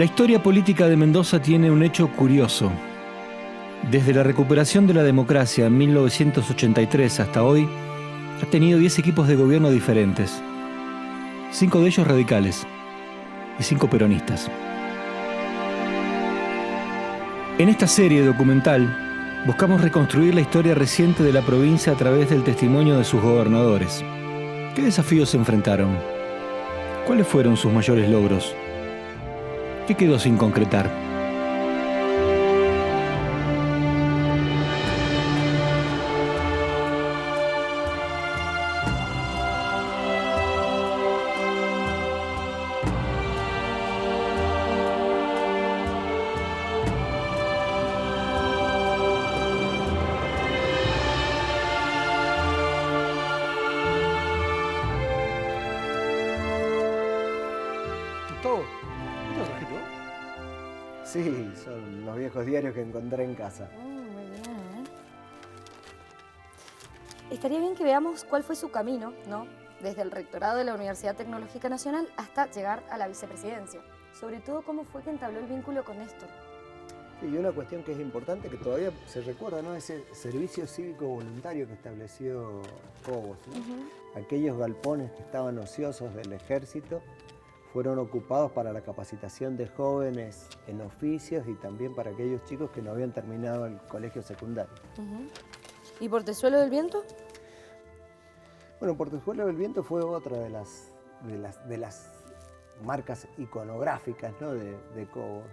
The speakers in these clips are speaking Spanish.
La historia política de Mendoza tiene un hecho curioso. Desde la recuperación de la democracia en 1983 hasta hoy, ha tenido 10 equipos de gobierno diferentes. 5 de ellos radicales y 5 peronistas. En esta serie documental, buscamos reconstruir la historia reciente de la provincia a través del testimonio de sus gobernadores. ¿Qué desafíos se enfrentaron? ¿Cuáles fueron sus mayores logros? ¿Qué quedó sin concretar? Sí, son los viejos diarios que encontré en casa. Muy bien. Estaría bien que veamos cuál fue su camino, ¿no? Desde el rectorado de la Universidad Tecnológica Nacional hasta llegar a la vicepresidencia. Sobre todo, cómo fue que entabló el vínculo con Néstor. Y una cuestión que es importante, que todavía se recuerda, ¿no? Ese servicio cívico voluntario que estableció Cobos, ¿no? Aquellos galpones que estaban ociosos del ejército fueron ocupados para la capacitación de jóvenes en oficios y también para aquellos chicos que no habían terminado el colegio secundario. ¿Y Portezuelo del Viento? Bueno, Portezuelo del Viento fue otra de las marcas iconográficas, ¿no? de Cobos.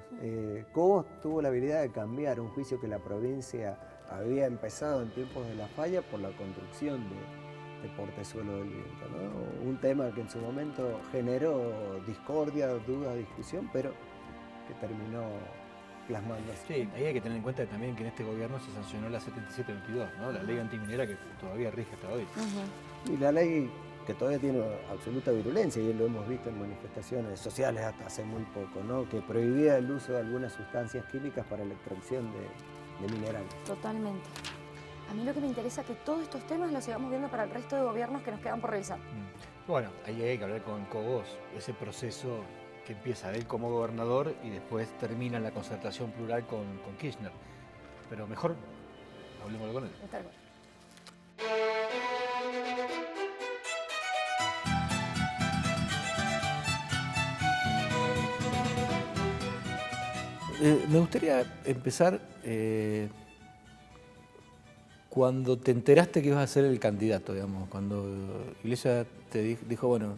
Cobos tuvo la habilidad de cambiar un juicio que la provincia había empezado en tiempos de la falla por la construcción de Portezuelo del Viento, ¿no? Un tema que en su momento generó discordia, duda, discusión, pero que terminó plasmándose. Sí, ahí hay que tener en cuenta también que en este gobierno se sancionó la 7722, ¿no? La ley antiminera que todavía rige hasta hoy. Y la ley que todavía tiene absoluta virulencia, y lo hemos visto en manifestaciones sociales hasta hace muy poco, ¿no? Que prohibía el uso de algunas sustancias químicas para la extracción de minerales. Totalmente. A mí lo que me interesa es que todos estos temas los sigamos viendo para el resto de gobiernos que nos quedan por revisar. Bueno, ahí hay que hablar con Cobos, ese proceso que empieza él como gobernador y después termina en la concertación plural con Kirchner. Pero mejor hablemos con él. Está bien. Me gustaría empezar cuando te enteraste que ibas a ser el candidato, digamos, cuando Iglesias te dijo, bueno,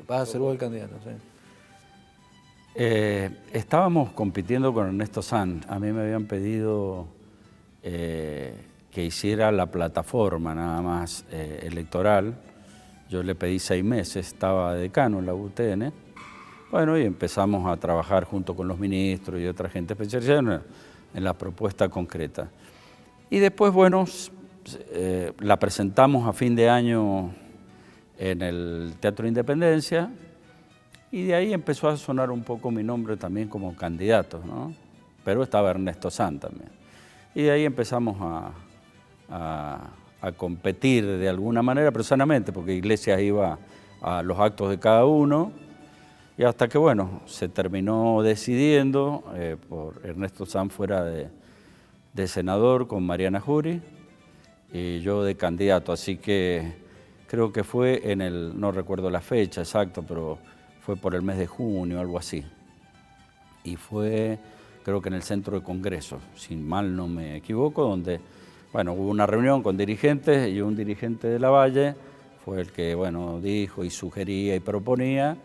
vas a ser vos el candidato. ¿Sí? Estábamos compitiendo con Ernesto Sanz. A mí me habían pedido que hiciera la plataforma nada más electoral. Yo le pedí 6 meses, estaba decano en la UTN. Bueno, y empezamos a trabajar junto con los ministros y otra gente especializada en la propuesta concreta. Y después, bueno, la presentamos a fin de año en el Teatro Independencia y de ahí empezó a sonar un poco mi nombre también como candidato, ¿no? Pero estaba Ernesto Sanz también. Y de ahí empezamos a competir de alguna manera, pero sanamente, porque Iglesias iba a los actos de cada uno. Y hasta que, bueno, se terminó decidiendo por Ernesto Sanz fuera de senador con Mariana Jury y yo de candidato. Así que creo que fue no recuerdo la fecha exacta, pero fue por el mes de junio, algo así. Y fue, creo que en el Centro de Congresos, si mal no me equivoco, donde, bueno, hubo una reunión con dirigentes y un dirigente de Lavalle fue el que, bueno, dijo y sugería y proponía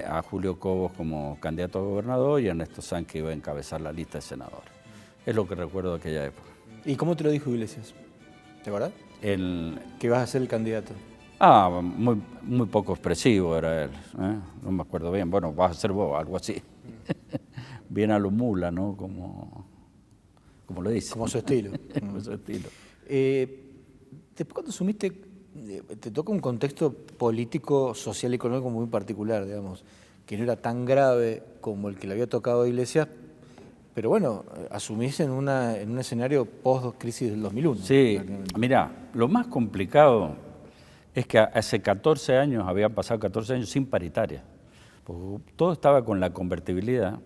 a Julio Cobos como candidato a gobernador y a Ernesto Sanz que iba a encabezar la lista de senadores. Es lo que recuerdo de aquella época. ¿Y cómo te lo dijo Iglesias? ¿Te acuerdas? Que vas a ser el candidato. Muy poco expresivo era él, no me acuerdo bien. Bueno, vas a ser vos, algo así. Bien a lo mula, ¿no? Como lo dice. Como su estilo. Como su estilo. Después cuando asumiste, te toca un contexto político, social y económico muy particular, digamos, que no era tan grave como el que le había tocado a Iglesias, pero bueno, asumís en un escenario post-crisis del 2001. Sí, mira, lo más complicado es que hace 14 años, habían pasado 14 años sin paritaria. porque todo estaba con la convertibilidad.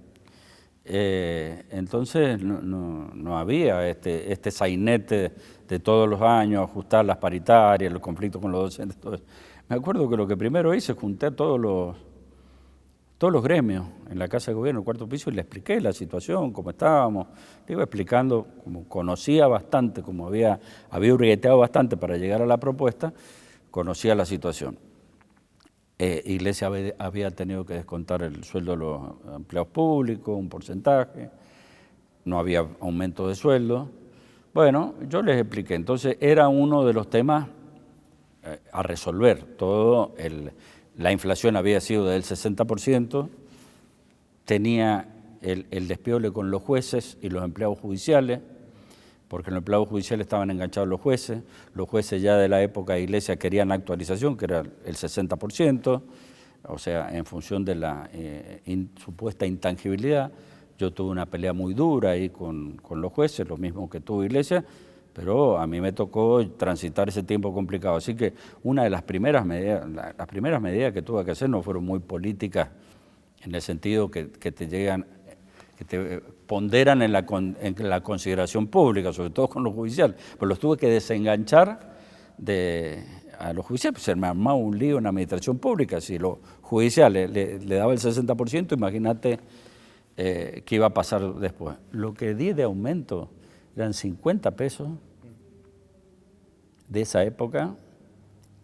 Entonces no había este sainete de todos los años, ajustar las paritarias, los conflictos con los docentes, todo eso. Me acuerdo que lo que primero hice, junté a todos los gremios en la Casa de Gobierno, el cuarto piso, y le expliqué la situación, cómo estábamos. Le iba explicando, como conocía bastante, como había hurgueteado bastante para llegar a la propuesta, conocía la situación. Iglesia había tenido que descontar el sueldo de los empleados públicos, un porcentaje, no había aumento de sueldo. Bueno, yo les expliqué, entonces era uno de los temas a resolver. La inflación había sido del 60%, tenía el despiole con los jueces y los empleados judiciales, porque en los empleados judiciales estaban enganchados los jueces ya de la época de Iglesia querían actualización, que era el 60%, o sea, en función de la supuesta intangibilidad. Yo tuve una pelea muy dura ahí con los jueces, lo mismo que tuvo Iglesia, pero a mí me tocó transitar ese tiempo complicado. Así que una de las primeras medidas que tuve que hacer no fueron muy políticas, en el sentido que te llegan, que te ponderan en la consideración pública, sobre todo con los judiciales, pero los tuve que desenganchar a los judiciales, pues se me armaba un lío en la administración pública. Si los judiciales le daba el 60%, imagínate qué iba a pasar después. Lo que di de aumento eran 50 pesos de esa época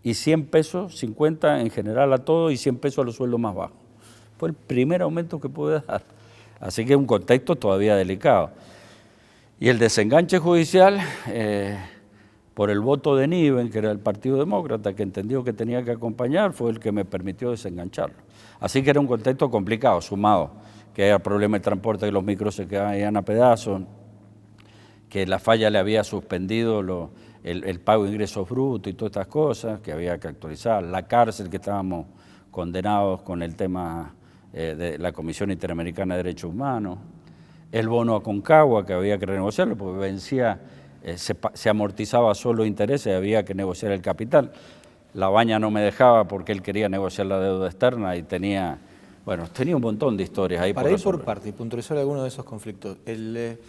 y 100 pesos, 50 en general a todo y 100 pesos a los sueldos más bajos. Fue el primer aumento que pude dar. Así que es un contexto todavía delicado. Y el desenganche judicial, por el voto de Niven, que era el Partido Demócrata, que entendió que tenía que acompañar, fue el que me permitió desengancharlo. Así que era un contexto complicado, sumado, que era el problema del transporte, que los micros se caían a pedazos, que la falla le había suspendido el pago de ingresos brutos y todas estas cosas, que había que actualizar, la cárcel, que estábamos condenados con el tema de la Comisión Interamericana de Derechos Humanos, el bono Aconcagua, que había que renegociarlo porque vencía, se amortizaba solo intereses, había que negociar el capital. La Baña no me dejaba porque él quería negociar la deuda externa y tenía un montón de historias ahí. Para ir por parte y puntualizar algunos de esos conflictos, el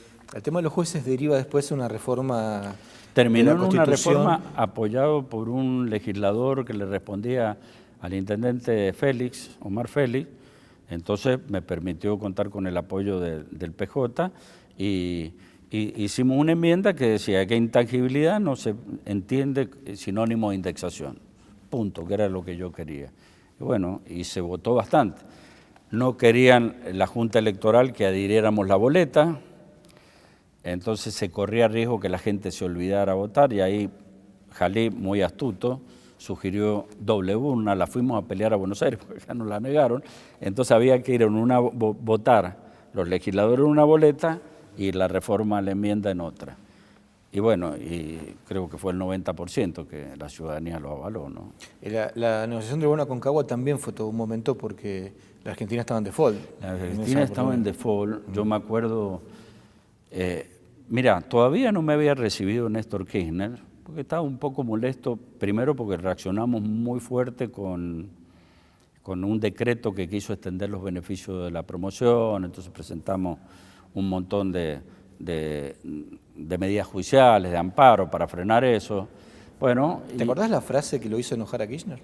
tema de los jueces deriva después de una reforma. Terminó en una reforma apoyado por un legislador que le respondía al intendente Omar Félix. Entonces me permitió contar con el apoyo del PJ y hicimos una enmienda que decía que intangibilidad no se entiende sinónimo de indexación, punto, que era lo que yo quería. Y bueno, y se votó bastante. No querían la Junta Electoral que adhiriéramos la boleta, entonces se corría riesgo que la gente se olvidara votar y ahí Jalí, muy astuto, sugirió doble urna, la fuimos a pelear a Buenos Aires porque ya nos la negaron, entonces había que ir a votar los legisladores en una boleta y la reforma, la enmienda en otra. Y bueno, y creo que fue el 90% que la ciudadanía lo avaló, ¿no? La negociación del bono Aconcagua también fue todo un momento porque la Argentina estaba en default. La Argentina estaba en default, yo me acuerdo, mira, todavía no me había recibido Néstor Kirchner, porque estaba un poco molesto, primero porque reaccionamos muy fuerte con un decreto que quiso extender los beneficios de la promoción, entonces presentamos un montón de medidas judiciales, de amparo para frenar eso. Bueno, ¿te acordás la frase que lo hizo enojar a Kirchner?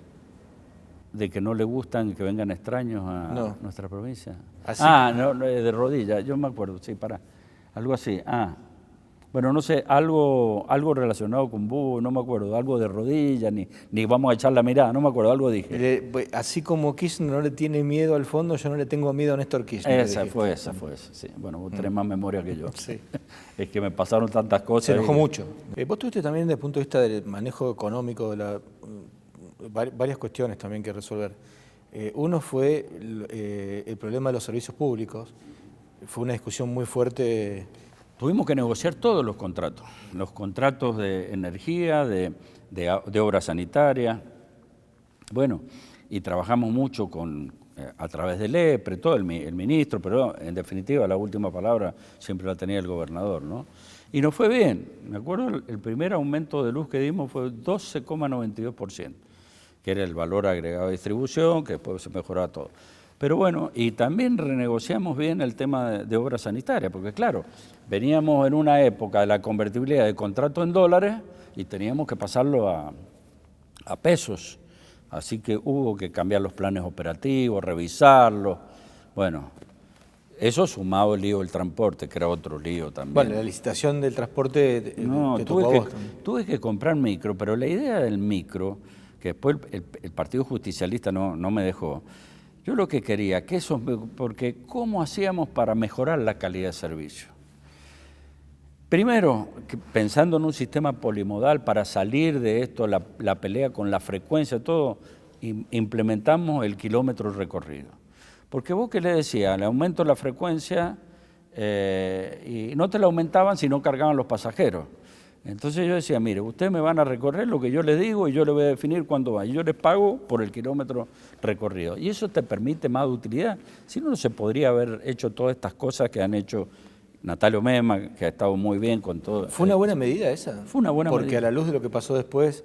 De que no le gustan que vengan extraños a nuestra provincia. Así no, de rodillas, yo me acuerdo, sí, algo así, bueno, no sé, algo relacionado con búho, no me acuerdo, algo de rodillas, ni vamos a echar la mirada, no me acuerdo, algo dije. Así como Kirchner no le tiene miedo al fondo, yo no le tengo miedo a Néstor Kirchner. Esa fue, sí. Bueno, vos tenés más memoria que yo. Sí. Es que me pasaron tantas cosas. Se enojó mucho. Vos tuviste también desde el punto de vista del manejo económico, varias cuestiones también que resolver. Uno fue el problema de los servicios públicos. Fue una discusión muy fuerte. Tuvimos que negociar todos los contratos de energía, de obras sanitarias, bueno, y trabajamos mucho a través del EPRE, todo el ministro, pero en definitiva la última palabra siempre la tenía el gobernador, ¿no? Y nos fue bien, me acuerdo el primer aumento de luz que dimos fue 12,92%, que era el valor agregado de distribución, que después se mejoraba todo. Pero bueno, y también renegociamos bien el tema de obra sanitaria, porque claro, veníamos en una época de la convertibilidad de contrato en dólares y teníamos que pasarlo a pesos. Así que hubo que cambiar los planes operativos, revisarlos. Bueno, eso sumado el lío del transporte, que era otro lío también. Bueno, la licitación del transporte te tocó a vos también. tuve que comprar micro, pero la idea del micro, que después el Partido Justicialista no me dejó, yo lo que quería, que eso, porque ¿cómo hacíamos para mejorar la calidad de servicio? Primero, pensando en un sistema polimodal para salir de esto, la pelea con la frecuencia, todo, implementamos el kilómetro recorrido. Porque vos que le decías, le aumento la frecuencia y no te la aumentaban si no cargaban los pasajeros. Entonces yo decía, mire, ustedes me van a recorrer lo que yo les digo y yo les voy a definir cuándo va. Y yo les pago por el kilómetro recorrido. Y eso te permite más utilidad. Si no, no se podría haber hecho todas estas cosas que han hecho Natalio Mema, que ha estado muy bien con todo. ¿Fue una buena medida esa? Fue una buena medida. Porque a la luz de lo que pasó después,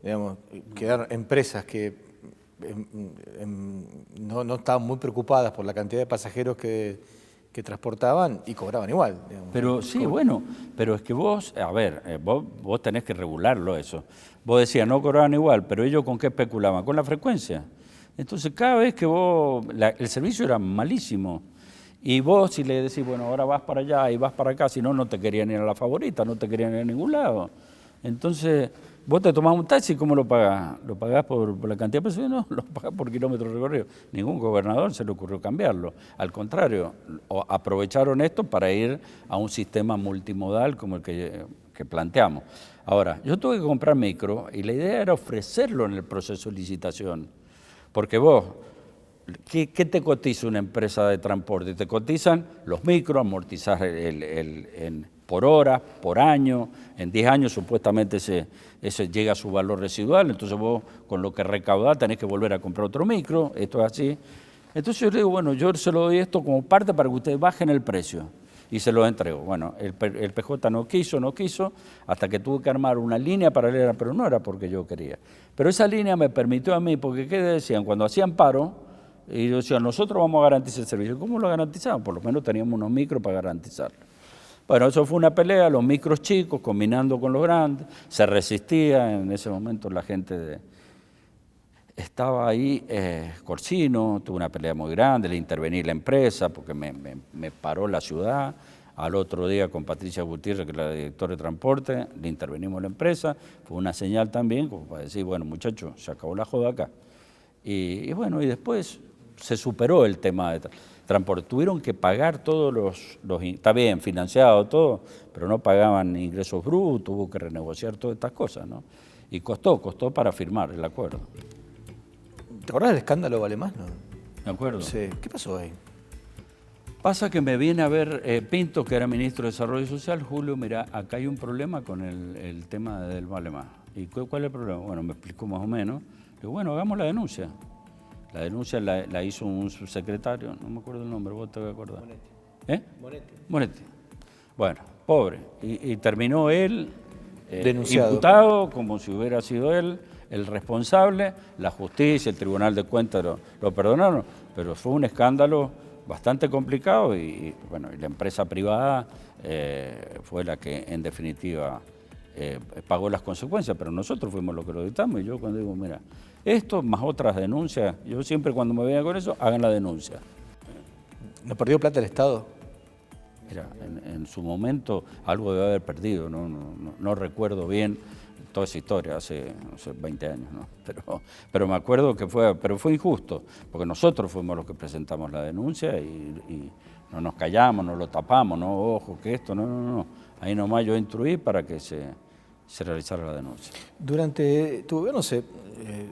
digamos, quedaron empresas que no estaban muy preocupadas por la cantidad de pasajeros que transportaban y cobraban igual. Digamos. Pero sí, bueno, pero es que vos, a ver, vos tenés que regularlo eso. Vos decías, no cobraban igual, pero ellos ¿con qué especulaban? Con la frecuencia. Entonces cada vez que el servicio era malísimo. Y vos si le decís, bueno, ahora vas para allá y vas para acá, si no, no te querían ir a la Favorita, no te querían ir a ningún lado. Entonces, vos te tomás un taxi, ¿cómo lo pagás? ¿Lo pagás por la cantidad de personas? No, lo pagás por kilómetros recorridos. Ningún gobernador se le ocurrió cambiarlo. Al contrario, aprovecharon esto para ir a un sistema multimodal como el que planteamos. Ahora, yo tuve que comprar micro y la idea era ofrecerlo en el proceso de licitación. Porque vos, ¿qué te cotiza una empresa de transporte? Te cotizan los micros, amortizar por hora, por año. En 10 años supuestamente ese llega a su valor residual, entonces vos con lo que recaudás tenés que volver a comprar otro micro, esto es así. Entonces yo le digo, bueno, yo se lo doy esto como parte para que ustedes bajen el precio y se lo entrego. Bueno, el PJ no quiso, hasta que tuve que armar una línea paralela, pero no era porque yo quería. Pero esa línea me permitió a mí, porque ¿qué decían? Cuando hacían paro, y yo decía, nosotros vamos a garantizar el servicio. ¿Cómo lo garantizaban? Por lo menos teníamos unos micros para garantizarlo. Bueno, eso fue una pelea, los micros chicos combinando con los grandes, se resistía, en ese momento la gente estaba ahí, Corsino, tuvo una pelea muy grande, le intervení la empresa porque me paró la ciudad, al otro día con Patricia Gutiérrez, que es la directora de transporte, le intervenimos la empresa, fue una señal también como para decir, bueno muchachos, se acabó la joda acá. Y bueno, y después se superó el tema de transporte. Tuvieron que pagar todos los está bien, financiado todo, pero no pagaban ingresos brutos, hubo que renegociar todas estas cosas, ¿no? Y costó para firmar el acuerdo. ¿Te acordás del escándalo Valemás? No. ¿De acuerdo? Sí. ¿Qué pasó ahí? Pasa que me viene a ver Pinto, que era ministro de Desarrollo Social, Julio, mira, acá hay un problema con el tema del Valemás. ¿Y cuál es el problema? Bueno, me explicó más o menos. Digo, bueno, hagamos la denuncia. La denuncia la hizo un subsecretario, no me acuerdo el nombre, vos te vas a acordar. Monetti. Bueno, pobre. Y terminó él denunciado, imputado como si hubiera sido él el responsable. La justicia, el Tribunal de Cuentas lo perdonaron, pero fue un escándalo bastante complicado y bueno, y la empresa privada fue la que en definitiva pagó las consecuencias, pero nosotros fuimos los que lo dictamos. Y yo cuando digo, mira, esto más otras denuncias, yo siempre cuando me vean con eso, hagan la denuncia. ¿No perdió plata el Estado? Mira, en su momento algo debe haber perdido, no recuerdo bien toda esa historia, hace 20 años, ¿no? Pero me acuerdo que fue injusto, porque nosotros fuimos los que presentamos la denuncia y no nos callamos, no lo tapamos, no, ojo, que esto, no. Ahí nomás yo instruí para que se realizara la denuncia. Durante tu gobierno se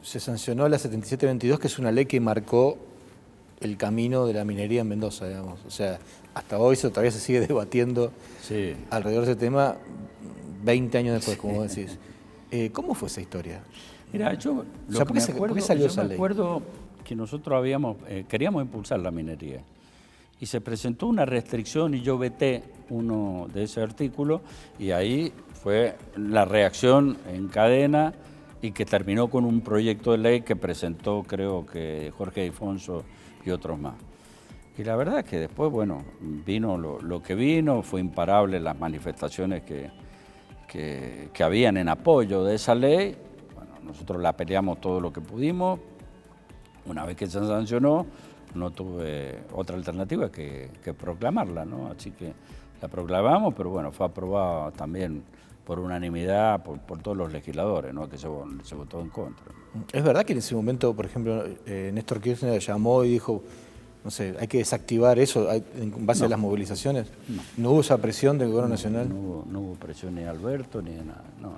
sancionó la 7722, que es una ley que marcó el camino de la minería en Mendoza, digamos. O sea, hasta hoy todavía se sigue debatiendo alrededor de ese tema 20 años después, como vos decís. ¿Cómo fue esa historia? Mira, yo ¿por qué salió esa ley? Me acuerdo que nosotros queríamos impulsar la minería y se presentó una restricción y yo veté uno de ese artículo y ahí fue la reacción en cadena y que terminó con un proyecto de ley que presentó, creo que Jorge Alfonso y otros más. Y la verdad es que después, bueno, vino lo que vino, fue imparable las manifestaciones que habían en apoyo de esa ley. Bueno, nosotros la peleamos todo lo que pudimos. Una vez que se sancionó, no tuve otra alternativa que proclamarla, ¿no? Así que la proclamamos, pero bueno, fue aprobada también por unanimidad por todos los legisladores, ¿no? Que se votó en contra. ¿Es verdad que en ese momento, por ejemplo, Néstor Kirchner llamó y dijo, no sé, hay que desactivar eso en base a las movilizaciones? ¿No hubo esa presión del gobierno nacional? No hubo presión ni de Alberto ni de nada, no.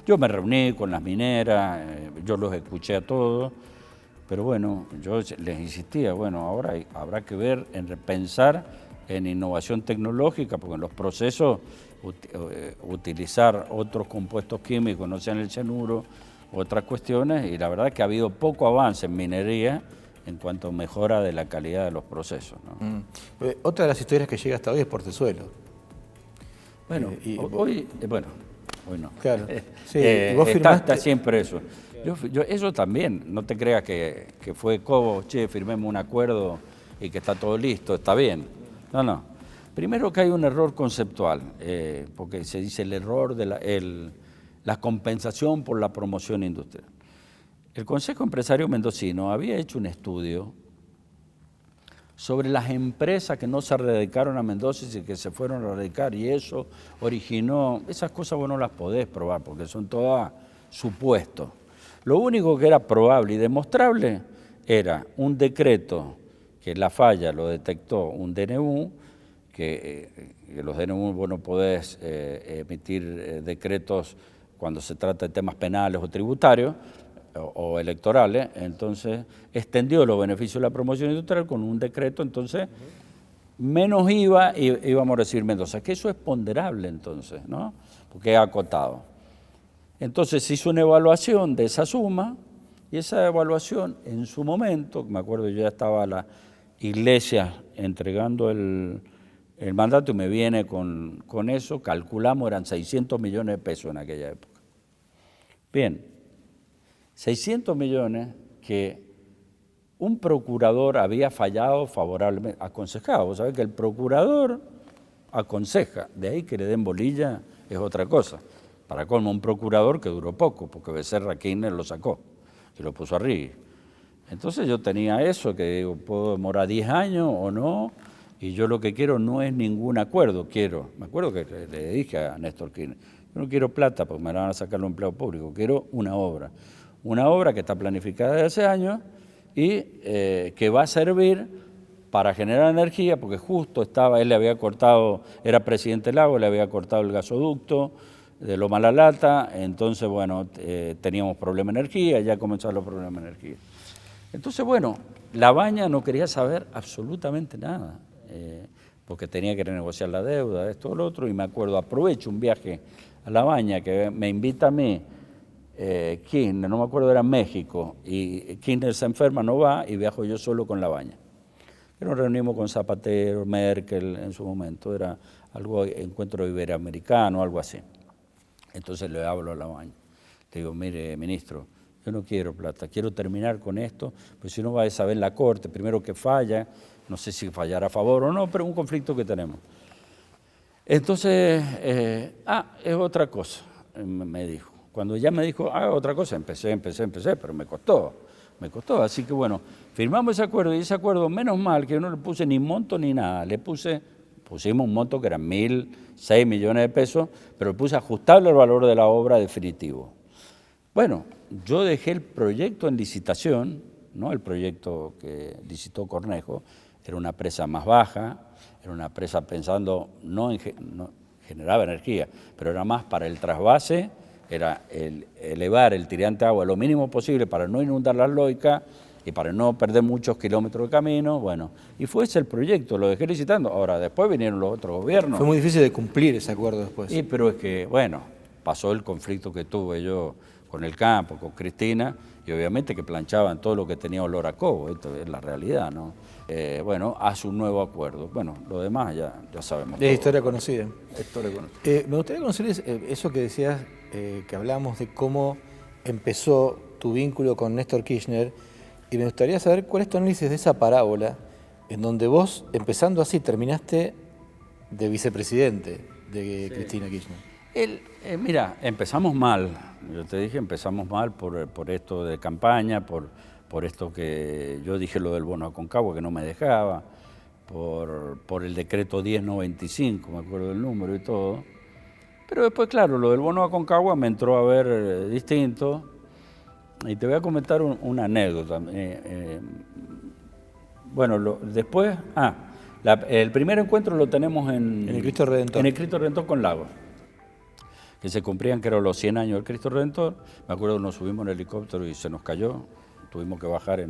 Yo me reuní con las mineras, yo los escuché a todos, pero bueno, yo les insistía, bueno, ahora habrá que ver, pensar en innovación tecnológica, porque en los procesos utilizar otros compuestos químicos, no sean el cianuro, otras cuestiones, y la verdad es que ha habido poco avance en minería en cuanto a mejora de la calidad de los procesos, ¿no? Otra de las historias que llega hasta hoy es Portezuelo. Bueno, hoy no. Claro. Sí, y vos firmaste... está siempre eso. Eso también, no te creas que fue Cobo, che, firmemos un acuerdo y que está todo listo, está bien. No. Primero que hay un error conceptual, porque se dice el error de la compensación por la promoción industrial. El Consejo Empresario Mendocino había hecho un estudio sobre las empresas que no se radicaron a Mendoza y que se fueron a radicar, y eso originó, esas cosas vos no las podés probar porque son todas supuestos. Lo único que era probable y demostrable era un decreto que la falla lo detectó un DNU, que los DNU vos no podés emitir decretos cuando se trata de temas penales o tributarios o electorales, entonces extendió los beneficios de la promoción industrial con un decreto, entonces menos IVA íbamos a recibir Mendoza, que eso es ponderable entonces, ¿no? Porque es acotado. Entonces se hizo una evaluación de esa suma y esa evaluación en su momento, me acuerdo yo ya estaba la Iglesia entregando el mandato y me viene con eso, calculamos eran 600 millones de pesos en aquella época. Bien, 600 millones que un procurador había fallado favorablemente, aconsejado. Vos sabés que el procurador aconseja, de ahí que le den bolilla es otra cosa. Para colmo, un procurador que duró poco, porque Becerra Kirchner lo sacó y lo puso arriba. Entonces yo tenía eso, que digo, puedo demorar 10 años o no, y yo lo que quiero no es ningún acuerdo, me acuerdo que le dije a Néstor Kirchner, yo no quiero plata porque me van a sacar los empleados públicos, quiero una obra que está planificada desde hace años y que va a servir para generar energía, porque justo él le había cortado, era presidente del Lago, le había cortado el gasoducto de Loma La Lata, entonces, bueno, teníamos problemas de energía, ya comenzaron los problemas de energía. Entonces, bueno, Labaña no quería saber absolutamente nada, porque tenía que renegociar la deuda, esto o lo otro, y me acuerdo, aprovecho un viaje a Labaña, que me invita a mí, Kirchner, no me acuerdo, era México, y Kirchner se enferma, no va, y viajo yo solo con Labaña. Nos reunimos con Zapatero, Merkel en su momento, era algo, encuentro iberoamericano, algo así. Entonces le hablo a Labaña, le digo, mire, ministro, yo no quiero plata, quiero terminar con esto, pues si no va a saber la Corte, primero que falla, no sé si fallará a favor o no, pero un conflicto que tenemos. Entonces, es otra cosa, me dijo. Cuando ya me dijo, otra cosa, empecé, pero me costó, así que bueno, firmamos ese acuerdo, y ese acuerdo, menos mal que yo no le puse ni monto ni nada, pusimos un monto que eran 1.006 millones de pesos, pero le puse ajustable al valor de la obra definitivo. Bueno, yo dejé el proyecto en licitación, ¿no? El proyecto que licitó Cornejo, era una presa más baja, era una presa pensando, no generaba energía, pero era más para el trasvase, era elevar el tirante de agua lo mínimo posible para no inundar las loicas y para no perder muchos kilómetros de camino, bueno, y fue ese el proyecto, lo dejé licitando. Ahora, después vinieron los otros gobiernos. Fue muy difícil de cumplir ese acuerdo después. Sí, pero es que, bueno, pasó el conflicto que tuve yo con el campo, con Cristina, y obviamente que planchaban todo lo que tenía olor a cobo, esto es la realidad, ¿no? Bueno, hace un nuevo acuerdo. Bueno, lo demás ya sabemos. Es historia conocida. Me gustaría conocer eso que decías, que hablamos de cómo empezó tu vínculo con Néstor Kirchner, Y me gustaría saber cuál es tu análisis de esa parábola en donde vos, empezando así, terminaste de vicepresidente de Cristina Kirchner. Mira, empezamos mal. Yo te dije, empezamos mal por esto de campaña, por esto que yo dije lo del bono Aconcagua, que no me dejaba, por el decreto 1095, me acuerdo del número y todo. Pero después, claro, lo del bono Aconcagua me entró a ver distinto. Y te voy a comentar una anécdota. Bueno, después, el primer encuentro lo tenemos en el Cristo Redentor. En el Cristo Redentor con Lagos, que se cumplían, que eran los 100 años del Cristo Redentor. Me acuerdo que nos subimos en el helicóptero y se nos cayó. Tuvimos que bajar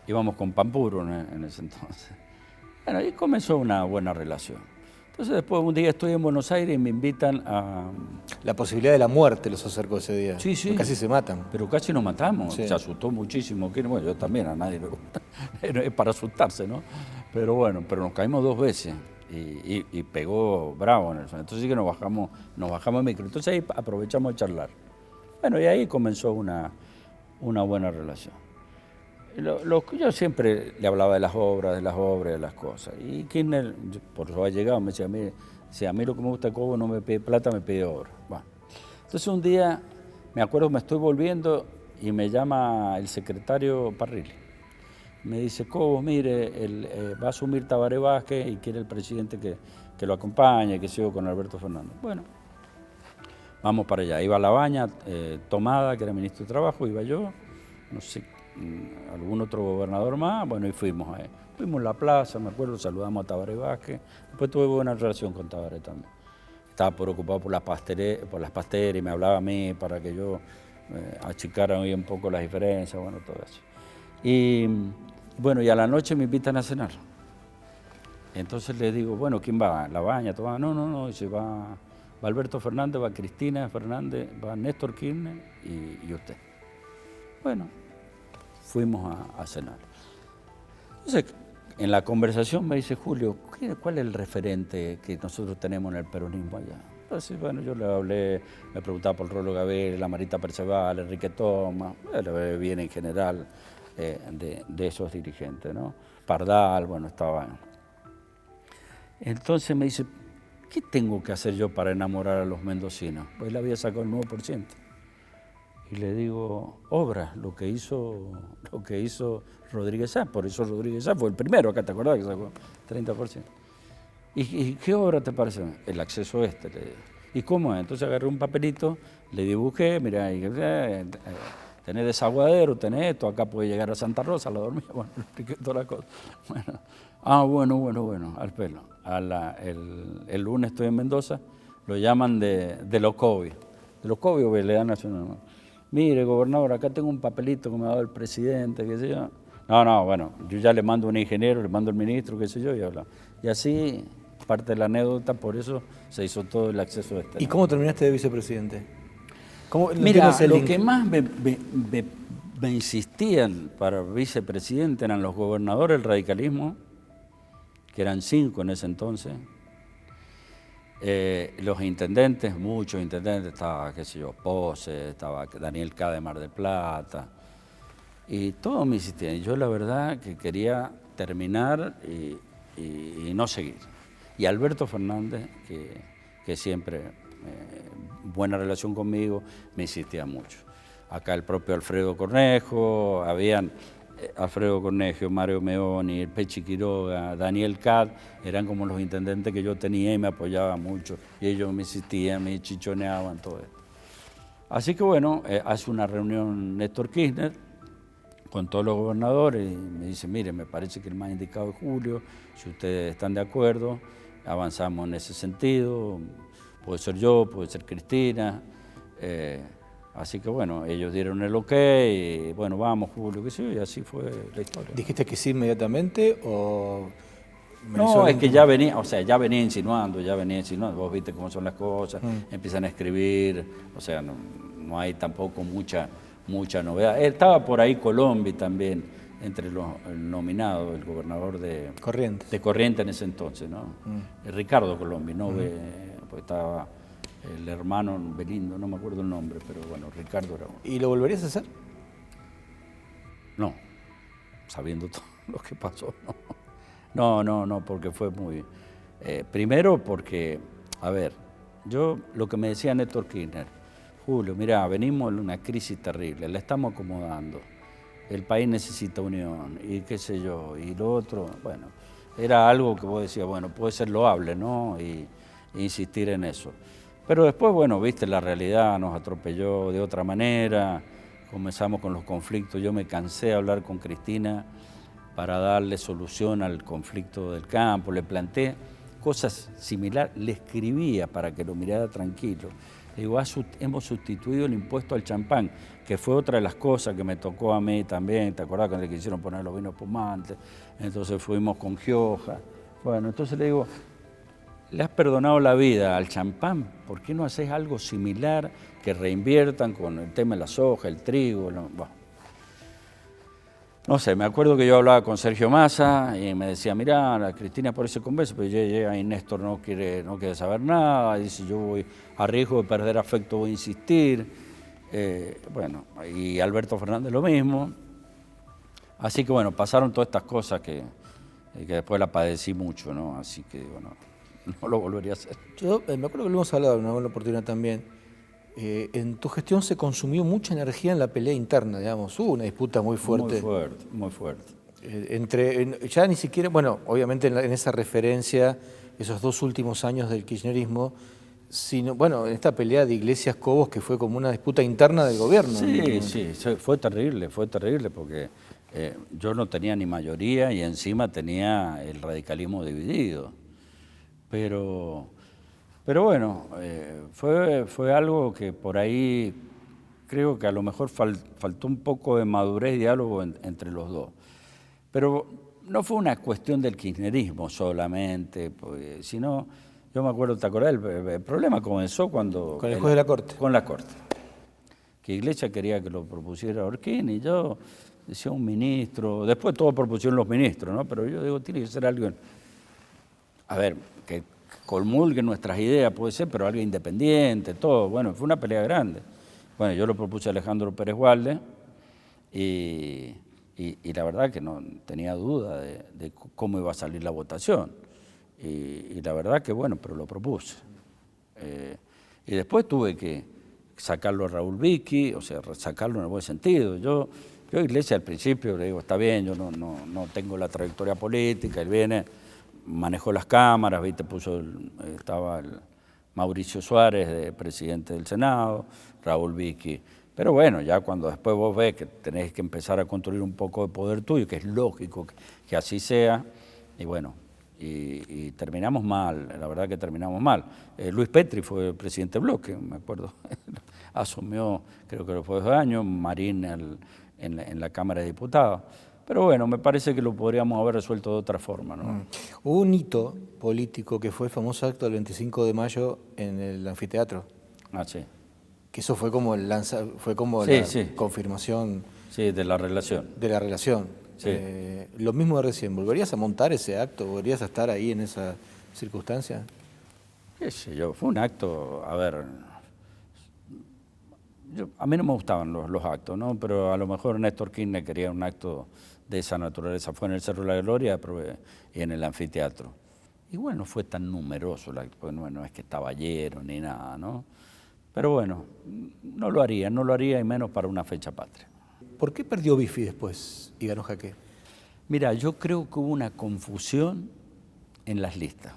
íbamos con Pampuro en ese entonces. Bueno, ahí comenzó una buena relación. Entonces después un día estoy en Buenos Aires y me invitan a... La posibilidad de la muerte los acercó ese día. Sí, sí. Casi se matan. Pero casi nos matamos. Sí. Se asustó muchísimo. Bueno, yo también, a nadie le gusta. Es para asustarse, ¿no? Pero bueno, nos caímos 2 veces y pegó bravo en eso. Entonces sí que nos bajamos en micro. Entonces ahí aprovechamos de charlar. Bueno, y ahí comenzó una buena relación. Yo siempre le hablaba de las obras, de las cosas. Y Kirchner, por eso ha llegado, me decía, a mí lo que me gusta de Cobo no me pide plata, me pide obra. Bueno. Entonces un día, me acuerdo, me estoy volviendo y me llama el secretario Parrilli. Me dice, Cobo, mire, va a asumir Tabaré Vázquez y quiere el presidente que lo acompañe, que siga con Alberto Fernández. Bueno, vamos para allá. Iba Labaña, Tomada, que era ministro de Trabajo, iba yo, no sé, algún otro gobernador más, bueno, y fuimos a Fuimos a la plaza, me acuerdo, saludamos a Tabaré Vázquez. Después tuve buena relación con Tabaré también. Estaba preocupado por las pasteras y me hablaba a mí para que yo achicara un poco las diferencias, bueno, todo eso. Y bueno, y a la noche me invitan a cenar. Entonces le digo, bueno, ¿quién va? ¿Labaña? No, dice, va Alberto Fernández, va Cristina Fernández, va Néstor Kirchner y usted. Bueno, fuimos a cenar. Entonces, en la conversación me dice, Julio, ¿cuál es el referente que nosotros tenemos en el peronismo allá? Entonces, bueno, yo le hablé, me preguntaba por Rolo Gabel, la Marita Perceval, Enrique Thomas, le bien en general de esos dirigentes, ¿no? Pardal, bueno, estaba. Entonces me dice, ¿qué tengo que hacer yo para enamorar a los mendocinos? Pues él había sacado el 9%. Y le digo, obra, lo que hizo Rodríguez Sá, por eso Rodríguez Sá fue el primero acá, ¿te acordás que sacó 30%? ¿Y qué obra te parece? El acceso le digo. ¿Y cómo es? Entonces agarré un papelito, le dibujé, mira, tenés desaguadero, tenés esto, acá puede llegar a Santa Rosa, la dormía, bueno, le expliqué toda la cosa. Bueno, al pelo. El lunes estoy en Mendoza, lo llaman de los COVID. De los COVID, le dan nacional. Mire, gobernador, acá tengo un papelito que me ha dado el presidente, qué sé yo. No, bueno, yo ya le mando a un ingeniero, le mando al ministro, qué sé yo, y hablamos. Y así, parte de la anécdota, por eso se hizo todo el acceso este. ¿Y cómo terminaste de vicepresidente? Mira, lo que más me insistían para vicepresidente eran los gobernadores del radicalismo, que eran 5 en ese entonces. Los intendentes, muchos intendentes, estaba, qué sé yo, Pose, estaba Daniel K. de Mar del Plata, y todos me insistían. Yo la verdad que quería terminar y no seguir. Y Alberto Fernández, que siempre, buena relación conmigo, me insistía mucho. Acá el propio Alfredo Cornejo, habían Alfredo Cornejo, Mario Meoni, el Pechi Quiroga, Daniel Cad, eran como los intendentes que yo tenía y me apoyaban mucho. Y ellos me insistían, me chichoneaban, todo esto. Así que bueno, hace una reunión Néstor Kirchner con todos los gobernadores y me dice, mire, me parece que el más indicado es Julio, si ustedes están de acuerdo, avanzamos en ese sentido, puede ser yo, puede ser Cristina. Así que bueno, ellos dieron el ok y bueno, vamos Julio, qué sé yo, y así fue la historia. ¿Dijiste que sí inmediatamente o...? No, es que ya venía insinuando, vos viste cómo son las cosas, empiezan a escribir, o sea, no hay tampoco mucha novedad. Estaba por ahí Colombi también, entre los nominados, el gobernador de Corrientes en ese entonces, ¿no? Ricardo Colombi, ¿no? Pues estaba el hermano Belindo, no me acuerdo el nombre, pero bueno, Ricardo era uno. ¿Y lo volverías a hacer? No, sabiendo todo lo que pasó, no, porque fue muy... primero porque, a ver, yo lo que me decía Néstor Kirchner, Julio, mira, venimos en una crisis terrible, la estamos acomodando, el país necesita unión, y qué sé yo, y lo otro, bueno, era algo que vos decías, bueno, puede ser loable, ¿no? Y insistir en eso. Pero después, bueno, viste, la realidad nos atropelló de otra manera, comenzamos con los conflictos, yo me cansé de hablar con Cristina para darle solución al conflicto del campo, le planteé cosas similares, le escribía para que lo mirara tranquilo. Le digo, hemos sustituido el impuesto al champán, que fue otra de las cosas que me tocó a mí también, ¿te acordás cuando le quisieron poner los vinos espumantes? Entonces fuimos con Gioja. Bueno, entonces le digo, le has perdonado la vida al champán, ¿por qué no haces algo similar que reinviertan con el tema de la soja, el trigo? Bueno. No sé, me acuerdo que yo hablaba con Sergio Massa y me decía, mirá, la Cristina por ese convence, pero llega y Néstor no quiere saber nada, dice, yo voy a riesgo de perder afecto, voy a insistir. Bueno, y Alberto Fernández lo mismo. Así que bueno, pasaron todas estas cosas que después la padecí mucho, ¿no? Así que bueno, no lo volvería a hacer. Yo me acuerdo que lo hemos hablado en una buena oportunidad también. En tu gestión se consumió mucha energía en la pelea interna, digamos. Hubo una disputa muy fuerte. Muy fuerte. Ya ni siquiera, bueno, obviamente en esa referencia, esos 2 últimos años del kirchnerismo, sino, bueno, en esta pelea de Iglesias-Cobos que fue como una disputa interna del gobierno. Sí, fue terrible porque yo no tenía ni mayoría y encima tenía el radicalismo dividido. Pero bueno, fue algo que por ahí creo que a lo mejor faltó un poco de madurez y diálogo entre los dos. Pero no fue una cuestión del kirchnerismo solamente, sino, yo me acuerdo, ¿te acordás? El problema comenzó cuando... Con el juez de la Corte. Con la Corte. Que Iglesias quería que lo propusiera Orquín y yo decía un ministro, después todos propusieron los ministros, ¿no? Pero yo digo, tiene que ser alguien, a ver, que comulgue nuestras ideas, puede ser, pero alguien independiente, todo. Bueno, fue una pelea grande. Bueno, yo lo propuse a Alejandro Pérez Walde y la verdad que no tenía duda de cómo iba a salir la votación. Y la verdad que bueno, pero lo propuse. Y después tuve que sacarlo a Raúl Vicky, o sea, sacarlo en el buen sentido. Yo a Iglesias al principio le digo, está bien, yo no tengo la trayectoria política, él viene, manejó las cámaras, ¿viste? Estaba el Mauricio Suárez, de presidente del Senado, Raúl Vicky. Pero bueno, ya cuando después vos ves que tenés que empezar a construir un poco de poder tuyo, que es lógico que así sea, y bueno, y terminamos mal, la verdad que terminamos mal. Luis Petri fue presidente del bloque, me acuerdo, asumió, creo que fue 2 años, Marín en la Cámara de Diputados. Pero bueno, me parece que lo podríamos haber resuelto de otra forma, ¿no? Hubo un hito político que fue el famoso acto del 25 de mayo en el anfiteatro. Ah, sí. Que eso fue como la confirmación. Sí, de la relación. De la relación. Sí. Lo mismo de recién, ¿volverías a montar ese acto? ¿Volverías a estar ahí en esa circunstancia? Qué sé yo, fue un acto, a ver, a mí no me gustaban los actos, ¿no? Pero a lo mejor Néstor Kirchner quería un acto de esa naturaleza. Fue en el Cerro de la Gloria y en el anfiteatro. Igual no fue tan numeroso el acto, porque no es que estaba lleno ni nada, ¿no? Pero bueno, no lo haría y menos para una fecha patria. ¿Por qué perdió Bifi después y ganó Jaqué? Mira, yo creo que hubo una confusión en las listas.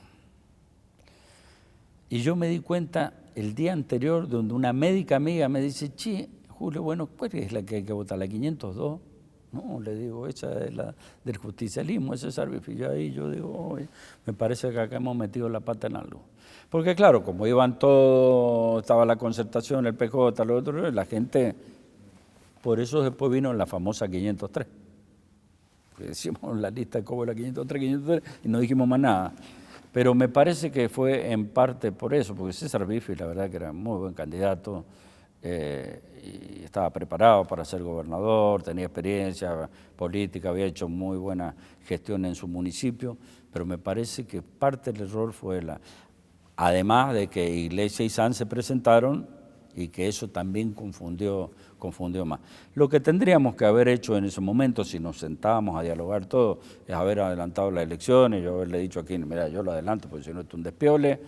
Y yo me di cuenta el día anterior donde una médica amiga me dice, che, Julio, bueno, ¿cuál es la que hay que votar? ¿La 502? No, le digo, esa es la del justicialismo, ese es Bifi. Yo digo, oye, me parece que acá hemos metido la pata en algo. Porque claro, como iban todos, estaba la concertación, el PJ, lo otro, la gente, por eso después vino la famosa 503. Porque decíamos la lista de cómo era 503 y no dijimos más nada. Pero me parece que fue en parte por eso, porque César Bifi, la verdad que era un muy buen candidato, y estaba preparado para ser gobernador, tenía experiencia política, había hecho muy buena gestión en su municipio, pero me parece que parte del error fue además de que Iglesias y Sanz se presentaron y que eso también confundió más. Lo que tendríamos que haber hecho en ese momento, si nos sentábamos a dialogar todo, es haber adelantado las elecciones, yo haberle dicho aquí, mira, yo lo adelanto porque si no es un despiole,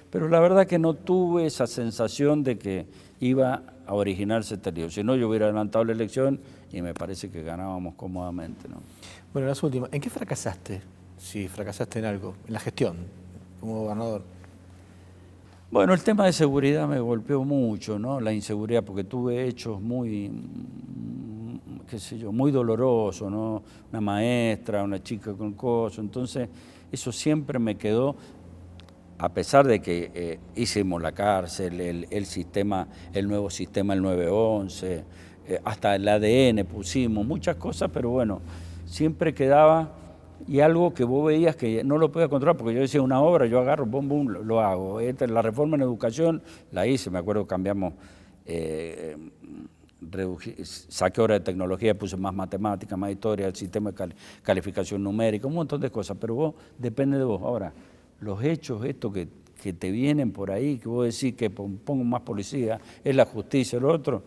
pero la verdad que no tuve esa sensación de que iba a originarse este lío. Si no, yo hubiera adelantado la elección y me parece que ganábamos cómodamente, ¿no? Bueno, las últimas, ¿en qué fracasaste? Si fracasaste en algo, en la gestión, como gobernador. Bueno, el tema de seguridad me golpeó mucho, ¿no? La inseguridad, porque tuve hechos muy, qué sé yo, muy dolorosos, ¿no? Una maestra, una chica con coso, entonces eso siempre me quedó, a pesar de que hicimos la cárcel, el sistema, el nuevo sistema, el 911, hasta el ADN pusimos, muchas cosas, pero bueno, siempre quedaba, y algo que vos veías que no lo podía controlar, porque yo decía una obra, yo agarro, bum, bum, lo hago. La reforma en educación la hice, me acuerdo, cambiamos, saqué horas de tecnología, puse más matemática, más historia, el sistema de calificación numérica, un montón de cosas, pero vos, depende de vos. Ahora, los hechos, estos que te vienen por ahí, que vos decís que pongo más policía, es la justicia, lo otro,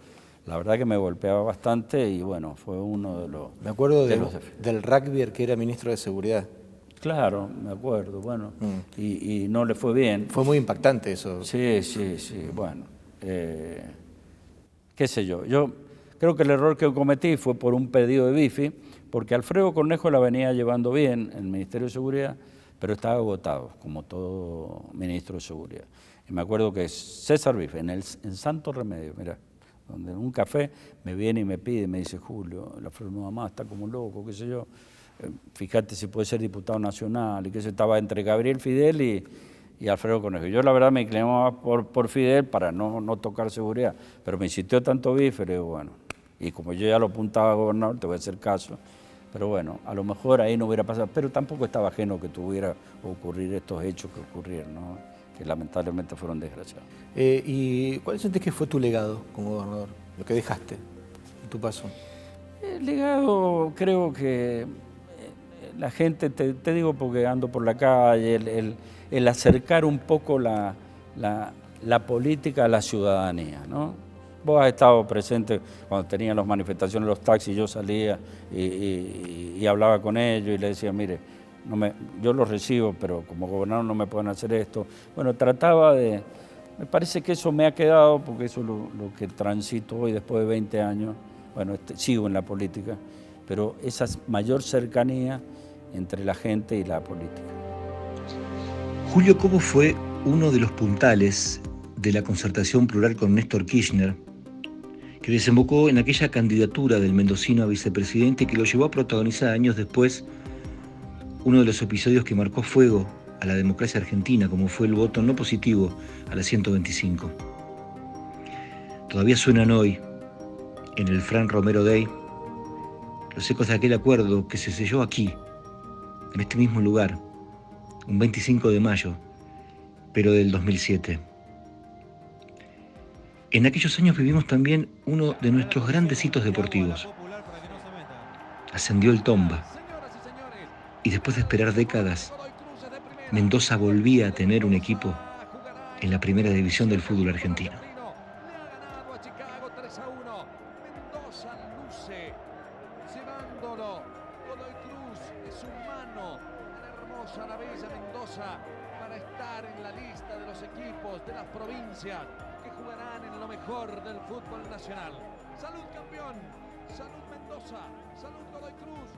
la verdad que me golpeaba bastante y bueno, fue uno de los... Me acuerdo del rugby que era ministro de Seguridad. Claro, me acuerdo, bueno, y no le fue bien. Fue muy impactante eso. Sí, bueno, qué sé yo. Yo creo que el error que cometí fue por un pedido de Bifi, porque Alfredo Cornejo la venía llevando bien en el Ministerio de Seguridad, pero estaba agotado, como todo ministro de Seguridad. Y me acuerdo que César Bifi, en Santo Remedio, mira, donde en un café me viene y me pide, me dice, Julio, el Alfredo no va más, está como loco, qué sé yo, fíjate si puede ser diputado nacional, y que se estaba entre Gabriel Fidel y Alfredo Cornejo. Yo la verdad me inclinaba por Fidel para no tocar seguridad, pero me insistió tanto Bife, le digo, bueno, y como yo ya lo apuntaba a gobernador, te voy a hacer caso, pero bueno, a lo mejor ahí no hubiera pasado, pero tampoco estaba ajeno que tuviera ocurrir estos hechos que ocurrieron, ¿no? Que lamentablemente fueron desgraciados. ¿Y cuál sentís que fue tu legado como gobernador? Lo que dejaste en tu paso. El legado, creo que la gente, te digo porque ando por la calle, el acercar un poco la política a la ciudadanía, ¿no? Vos has estado presente cuando tenían las manifestaciones, los taxis, yo salía y hablaba con ellos y les decía, mire, yo los recibo, pero como gobernador no me pueden hacer esto. Bueno, trataba de... Me parece que eso me ha quedado, porque eso es lo que transito hoy después de 20 años. Bueno, sigo en la política, pero esa mayor cercanía entre la gente y la política. Julio Cobo fue uno de los puntales de la concertación plural con Néstor Kirchner, que desembocó en aquella candidatura del mendocino a vicepresidente que lo llevó a protagonizar años después uno de los episodios que marcó fuego a la democracia argentina, como fue el voto no positivo a la 125. Todavía suenan hoy, en el Fran Romero Day, los ecos de aquel acuerdo que se selló aquí, en este mismo lugar, un 25 de mayo, pero del 2007. En aquellos años vivimos también uno de nuestros grandes hitos deportivos. Ascendió el Tomba. Y después de esperar décadas, Mendoza volvía a tener un equipo en la primera división del fútbol argentino. Mendoza luce, llevándolo. Godoy Cruz es su mano a la hermosa, la bella Mendoza para estar en la lista de los equipos de las provincias que jugarán en lo mejor del fútbol nacional. ¡Salud, campeón! ¡Salud, Mendoza! ¡Salud, Godoy Cruz!